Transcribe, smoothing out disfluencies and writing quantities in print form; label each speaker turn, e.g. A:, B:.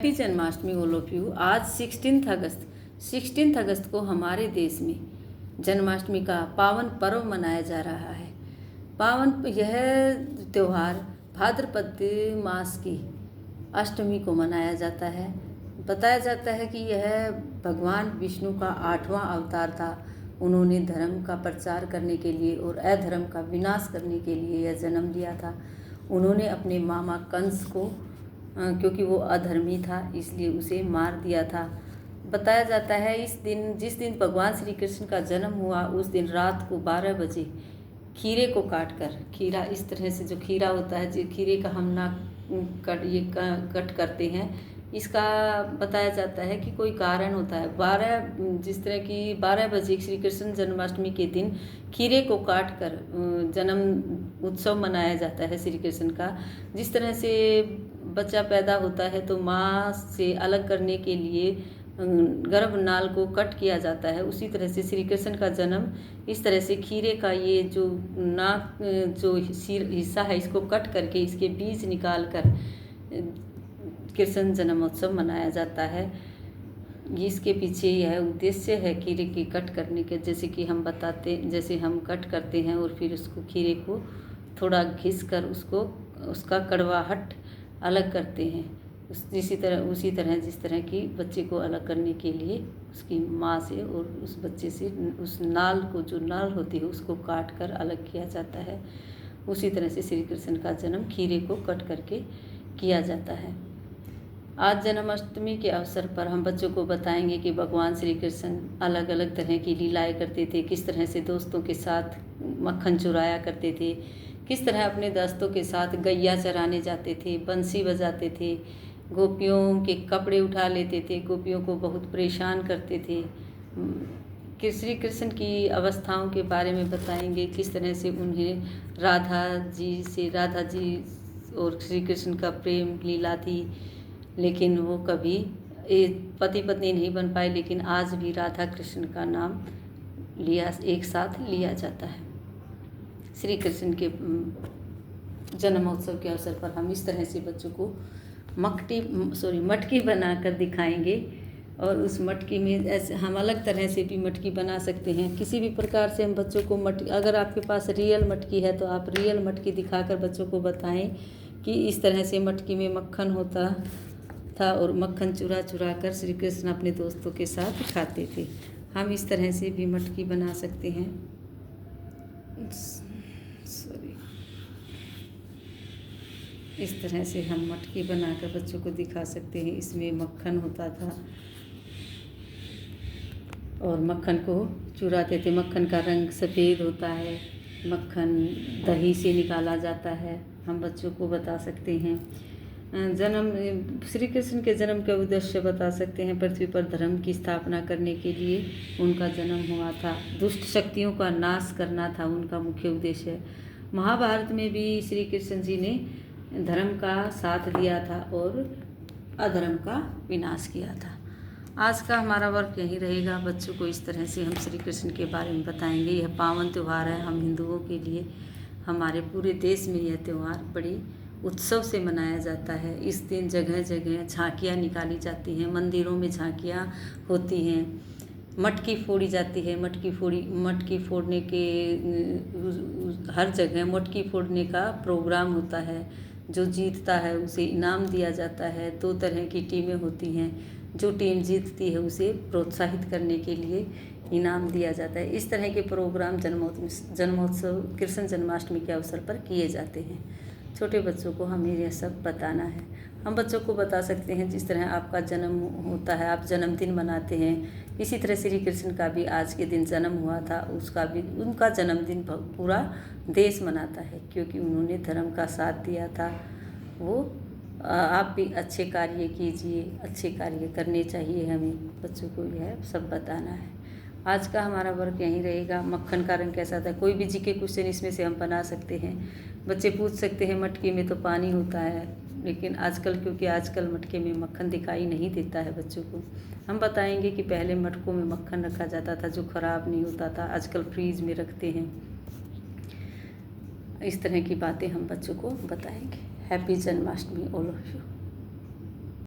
A: Happy Janmashtami all of you. आज 16 अगस्त को हमारे देश में जन्माष्टमी का पावन पर्व मनाया जा रहा है। यह त्यौहार भाद्रपद मास की अष्टमी को मनाया जाता है। बताया जाता है कि यह भगवान विष्णु का 8वां अवतार था। उन्होंने धर्म का प्रचार करने के लिए और अधर्म का विनाश करने के लिए यह जन्म लिया था। उन्होंने अपने मामा कंस को क्योंकि वो अधर्मी था इसलिए उसे मार दिया था। बताया जाता है जिस दिन भगवान श्री कृष्ण का जन्म हुआ उस दिन रात को 12 बजे खीरे को काटकर, खीरा इस तरह से जो खीरा होता है, जो खीरे का हम ना कट करते हैं, इसका बताया जाता है कि कोई कारण होता है। 12 बजे श्री कृष्ण जन्माष्टमी के दिन खीरे को काट कर जन्म उत्सव मनाया जाता है श्री कृष्ण का। जिस तरह से बच्चा पैदा होता है तो माँ से अलग करने के लिए गर्भनाल को कट किया जाता है, उसी तरह से श्री कृष्ण का जन्म इस तरह से खीरे का ये जो नाक जो हिस्सा है इसको कट करके इसके बीज निकाल कर कृष्ण जन्मोत्सव मनाया जाता है। इसके पीछे यह उद्देश्य है खीरे की कट करने के, जैसे हम कट करते हैं और फिर उसको खीरे को थोड़ा घिस कर उसका कड़वाहट अलग करते हैं। उसी तरह जिस तरह की बच्चे को अलग करने के लिए उसकी माँ से और उस बच्चे से उस नाल को, जो नाल होती है, उसको काट कर अलग किया जाता है। उसी तरह से श्री कृष्ण का जन्म खीरे को कट करके किया जाता है। आज जन्माष्टमी के अवसर पर हम बच्चों को बताएंगे कि भगवान श्री कृष्ण अलग अलग तरह की लीलाएं करते थे, किस तरह से दोस्तों के साथ मक्खन चुराया करते थे, किस तरह अपने दोस्तों के साथ गैया चराने जाते थे, बंसी बजाते थे, गोपियों के कपड़े उठा लेते थे, गोपियों को बहुत परेशान करते थे। कि श्री कृष्ण की अवस्थाओं के बारे में बताएंगे, किस तरह से उन्हें राधा जी और श्री कृष्ण का प्रेम लीला थी, लेकिन वो कभी पति पत्नी नहीं बन पाए, लेकिन आज भी राधा कृष्ण का नाम एक साथ लिया जाता है। श्री कृष्ण के जन्मोत्सव के अवसर पर हम इस तरह से बच्चों को मटकी बनाकर दिखाएंगे, और उस मटकी में ऐसे हम अलग तरह से भी मटकी बना सकते हैं। किसी भी प्रकार से हम बच्चों को अगर आपके पास रियल मटकी है तो आप रियल मटकी दिखाकर बच्चों को बताएं कि इस तरह से मटकी में मक्खन होता था और मक्खन चुरा कर श्री कृष्ण अपने दोस्तों के साथ खाते थे। हम इस तरह से भी मटकी बना सकते हैं। इस तरह से हम मटकी बनाकर बच्चों को दिखा सकते हैं। इसमें मक्खन होता था और मक्खन को चुराते थे। मक्खन का रंग सफ़ेद होता है, मक्खन दही से निकाला जाता है। हम बच्चों को बता सकते हैं श्री कृष्ण के जन्म का उद्देश्य बता सकते हैं। पृथ्वी पर धर्म की स्थापना करने के लिए उनका जन्म हुआ था। दुष्ट शक्तियों का नाश करना था उनका मुख्य उद्देश्य। महाभारत में भी श्री कृष्ण जी ने धर्म का साथ दिया था और अधर्म का विनाश किया था। आज का हमारा वर्क यही रहेगा। बच्चों को इस तरह से हम श्री कृष्ण के बारे में बताएंगे। यह पावन त्यौहार है हम हिंदुओं के लिए। हमारे पूरे देश में यह त्यौहार बड़ी उत्सव से मनाया जाता है। इस दिन जगह जगह झांकियाँ निकाली जाती हैं, मंदिरों में झांकियाँ होती हैं, मटकी फोड़ी जाती है। मटकी फोड़ने के हर जगह मटकी फोड़ने का प्रोग्राम होता है। जो जीतता है उसे इनाम दिया जाता है। 2 तरह की टीमें होती हैं। जो टीम जीतती है उसे प्रोत्साहित करने के लिए इनाम दिया जाता है। इस तरह के प्रोग्राम जन्मोत्सव कृष्ण जन्माष्टमी के अवसर पर किए जाते हैं। छोटे बच्चों को हमें यह सब बताना है। हम बच्चों को बता सकते हैं जिस तरह आपका जन्म होता है, आप जन्मदिन मनाते हैं, इसी तरह श्री कृष्ण का भी आज के दिन जन्म हुआ था। उनका जन्मदिन पूरा देश मनाता है क्योंकि उन्होंने धर्म का साथ दिया था। आप भी अच्छे कार्य कीजिए, अच्छे कार्य करने चाहिए। हमें बच्चों को यह सब बताना है। आज का हमारा वर्क यहीं रहेगा। मक्खन का रंग कैसा था, कोई भी जीके क्वेश्चन इसमें से हम बना सकते हैं। बच्चे पूछ सकते हैं मटकी में तो पानी होता है, लेकिन क्योंकि आजकल मटके में मक्खन दिखाई नहीं देता है बच्चों को, हम बताएंगे कि पहले मटकों में मक्खन रखा जाता था जो ख़राब नहीं होता था, आजकल फ्रीज में रखते हैं। इस तरह की बातें हम बच्चों को बताएंगे। Happy Janmashtami all of you.